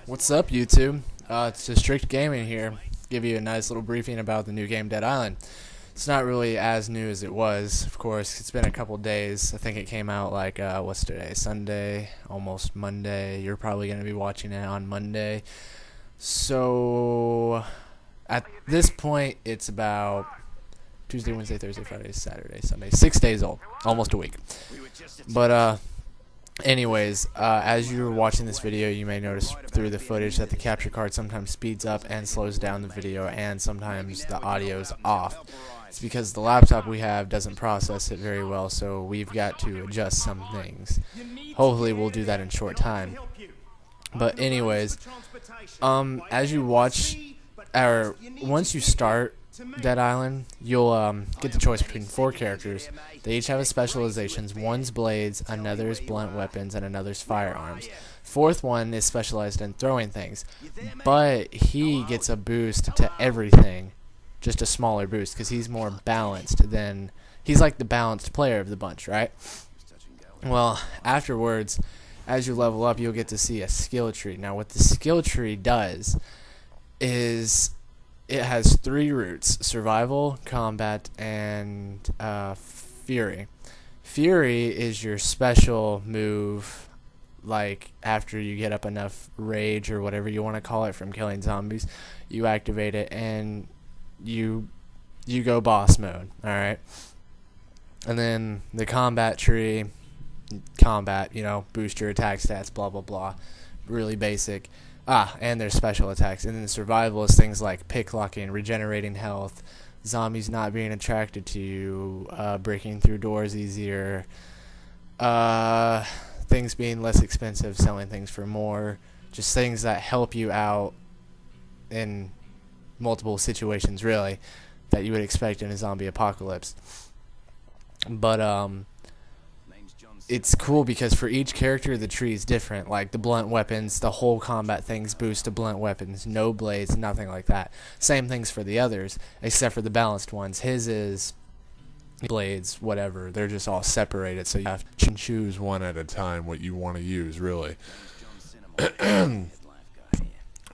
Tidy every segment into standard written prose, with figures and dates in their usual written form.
What's up, YouTube? It's TehStrictGaming here. Give you a nice little briefing about the new game Dead Island. It's not really as new as it was, of course. It's been a couple days. I think it came out like, what's today? Sunday, almost Monday. You're probably going to be watching it on Monday. So, at this point, it's about Tuesday, Wednesday, Thursday, Friday, Saturday, Sunday. 6 days old. Almost a week. But, anyways, as you're watching this video, you may notice through the footage that the capture card sometimes speeds up and slows down the video, and sometimes the audio's off. It's because the laptop we have doesn't process it very well, so we've got to adjust some things. Hopefully we'll do that in short time. But anyways, as you watch, or once you start Dead Island, you'll get the choice between 4 characters. They each have a specializations. One's blades, another's blunt weapons, and another's firearms. Fourth one is specialized in throwing things, but he gets a boost to everything, just a smaller boost because he's more balanced than he's like the balanced player of the bunch, right? Well, afterwards, as you level up, you'll get to see a skill tree. Now, what the skill tree does is it has 3 roots: survival, combat, and fury. Fury is your special move, like after you get up enough rage or whatever you want to call it from killing zombies, you activate it and you go boss mode, alright? And then the combat tree, combat, boost your attack stats, blah blah blah, really basic. And there's special attacks. And then the survival is things like picklocking, regenerating health, zombies not being attracted to you, breaking through doors easier, things being less expensive, selling things for more, just things that help you out in multiple situations, really, that you would expect in a zombie apocalypse. But it's cool because for each character the tree is different. Like the blunt weapons, the whole combat things boost to blunt weapons, no blades, nothing like that. Same things for the others, except for the balanced ones. His is blades, whatever. They're just all separated, so you have to choose one at a time what you want to use, really.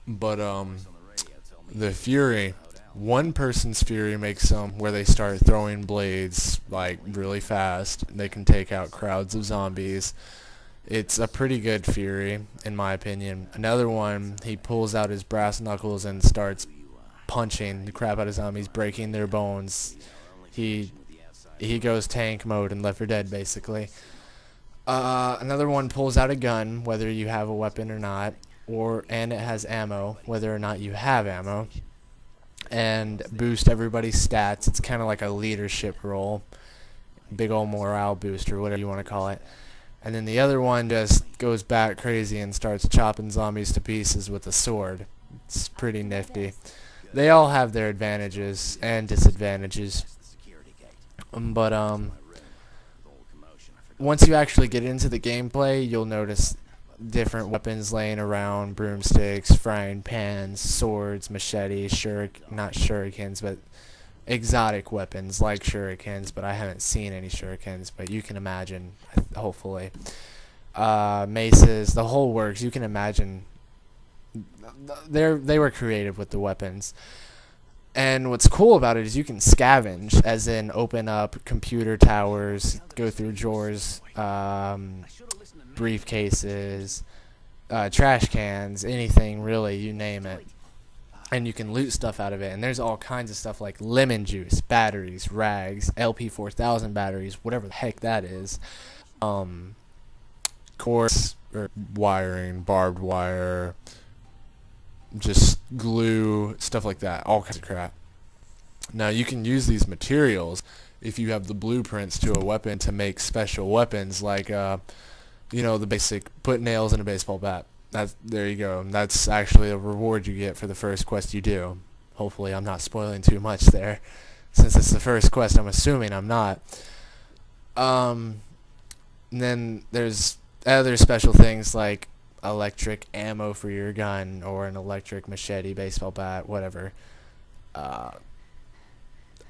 But the fury, one person's fury makes them where they start throwing blades like really fast. They can take out crowds of zombies. It's a pretty good fury, in my opinion. Another one, he pulls out his brass knuckles and starts punching the crap out of zombies, breaking their bones. He goes tank mode in Left 4 Dead, basically. Another one pulls out a gun, whether you have a weapon or not, and it has ammo, whether or not you have ammo, and boost everybody's stats. It's kind of like a leadership role, big old morale boost or whatever you want to call it. And then the other one just goes back crazy and starts chopping zombies to pieces with a sword. It's pretty nifty. They all have their advantages and disadvantages, but once you actually get into the gameplay, you'll notice different weapons laying around: broomsticks, frying pans, swords, machetes, not shurikens, but exotic weapons like shurikens, but I haven't seen any shurikens, but you can imagine, hopefully. Maces, the whole works. You can imagine they were creative with the weapons. And what's cool about it is you can scavenge, as in open up computer towers, go through drawers, briefcases, trash cans, anything really, you name it, and you can loot stuff out of it. And there's all kinds of stuff like lemon juice, batteries, rags, LP4000 batteries, whatever the heck that is, cords, or wiring, barbed wire, just glue, stuff like that, all kinds of crap. Now you can use these materials if you have the blueprints to a weapon to make special weapons, like the basic put nails in a baseball bat. There you go. That's actually a reward you get for the first quest you do. Hopefully I'm not spoiling too much there, since it's the first quest. I'm assuming I'm not. And then there's other special things like electric ammo for your gun, or an electric machete, baseball bat, whatever.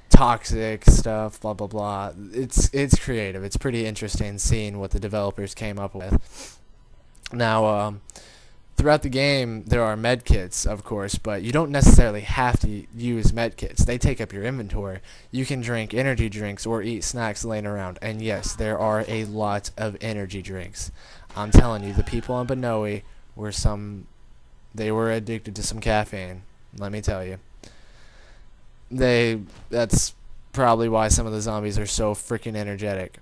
Toxic stuff, blah blah blah. It's creative. It's pretty interesting seeing what the developers came up with. Now, throughout the game, there are med kits, of course, but you don't necessarily have to use med kits. They take up your inventory. You can drink energy drinks or eat snacks laying around. And yes, there are a lot of energy drinks. I'm telling you, the people on Benoe they were addicted to some caffeine. Let me tell you. That's probably why some of the zombies are so freaking energetic.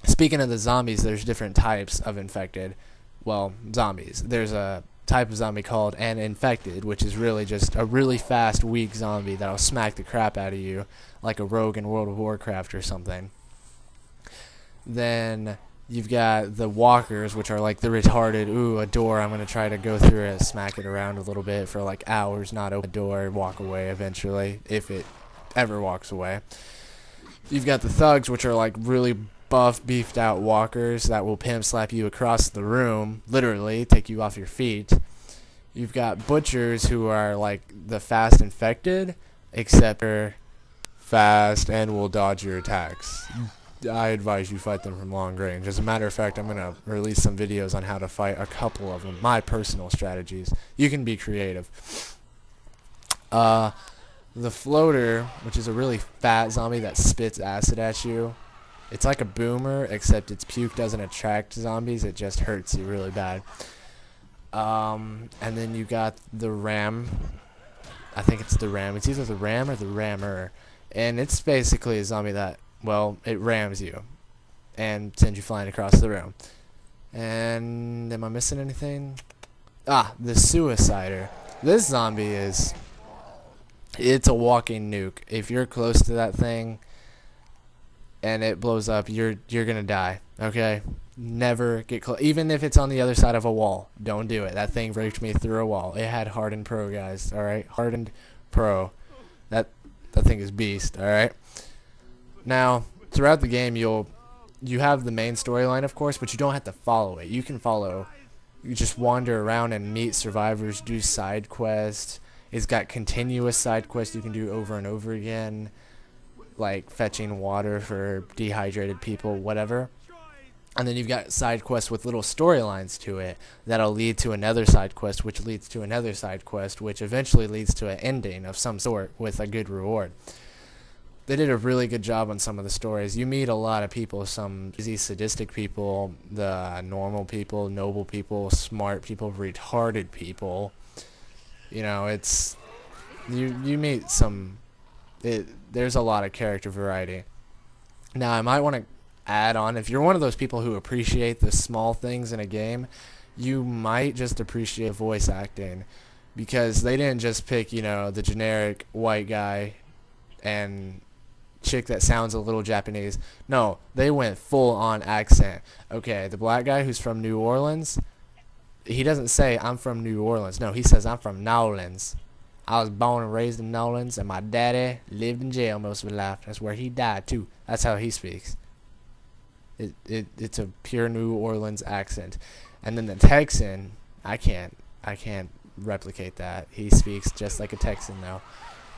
Speaking of the zombies, there's different types of infected. Well, zombies. There's a type of zombie called an infected, which is really just a really fast, weak zombie that'll smack the crap out of you, like a rogue in World of Warcraft or something. Then you've got the walkers, which are like the retarded, ooh, a door, I'm going to try to go through it, smack it around a little bit for like hours, not open the door, walk away eventually, if it ever walks away. You've got the thugs, which are like really buff, beefed out walkers that will pimp slap you across the room, literally take you off your feet. You've got butchers, who are like the fast infected, except they're fast and will dodge your attacks. I advise you fight them from long range. As a matter of fact, I'm going to release some videos on how to fight a couple of them, my personal strategies. You can be creative. The floater, which is a really fat zombie that spits acid at you. It's like a boomer, except its puke doesn't attract zombies, it just hurts you really bad. And then you got the ram. I think it's the ram. It's either the ram or the rammer. And it's basically a zombie that, well, it rams you and sends you flying across the room. And am I missing anything? Ah, the suicider. This zombie it's a walking nuke. If you're close to that thing and it blows up, you're gonna die. Okay, never get close. Even if it's on the other side of a wall, don't do it. That thing raped me through a wall. It had hardened pro, guys. All right, hardened pro. That thing is beast. All right. Now, throughout the game, you have the main storyline, of course, but you don't have to follow it. You can you just wander around and meet survivors, do side quests. It's got continuous side quests you can do over and over again, like fetching water for dehydrated people, whatever. And then you've got side quests with little storylines to it that'll lead to another side quest, which leads to another side quest, which eventually leads to an ending of some sort with a good reward. They did a really good job on some of the stories. You meet a lot of people, some easy sadistic people, the normal people, noble people, smart people, retarded people. You know, it's you meet some. There's a lot of character variety. Now, I might want to add on, if you're one of those people who appreciate the small things in a game, you might just appreciate voice acting, because they didn't just pick, you know, the generic white guy and chick that sounds a little Japanese. No, they went full on accent. Okay, the black guy who's from New Orleans, he doesn't say I'm from New Orleans. No, he says I'm from Nolans. I was born and raised in Nolans, and my daddy lived in jail most of his life. That's where he died too. That's how he speaks. It's a pure New Orleans accent. And then the Texan, I can't replicate that. He speaks just like a Texan though.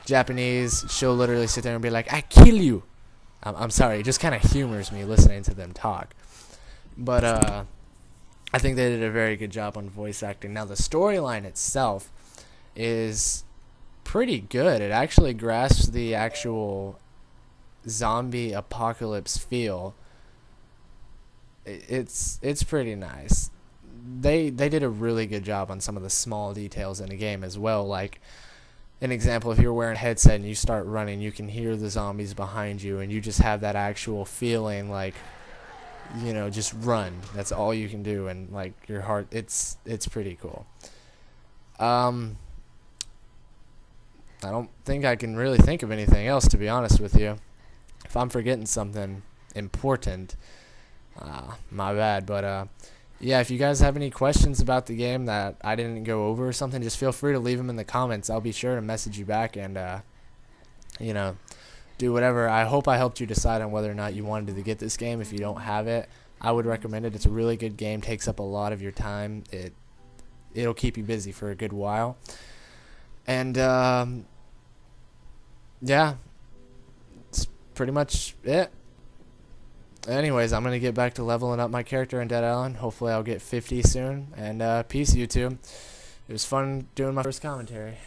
Japanese, she'll literally sit there and be like, "I kill you." I'm sorry, it just kind of humors me listening to them talk. But I think they did a very good job on voice acting. Now, the storyline itself is pretty good. It actually grasps the actual zombie apocalypse feel. It's pretty nice. They did a really good job on some of the small details in the game as well. Like, an example, if you're wearing a headset and you start running, you can hear the zombies behind you, and you just have that actual feeling like, you know, just run. That's all you can do, and like your heart, it's pretty cool. I don't think I can really think of anything else, to be honest with you. If I'm forgetting something important, my bad. But yeah, if you guys have any questions about the game that I didn't go over or something, just feel free to leave them in the comments. I'll be sure to message you back and you know, do whatever. I hope I helped you decide on whether or not you wanted to get this game. If you don't have it, I would recommend it. It's a really good game. Takes up a lot of your time. It'll keep you busy for a good while. And yeah, it's pretty much it. anyways, I'm gonna get back to leveling up my character in Dead Island. Hopefully I'll get 50 soon. And peace, YouTube. It was fun doing my first commentary.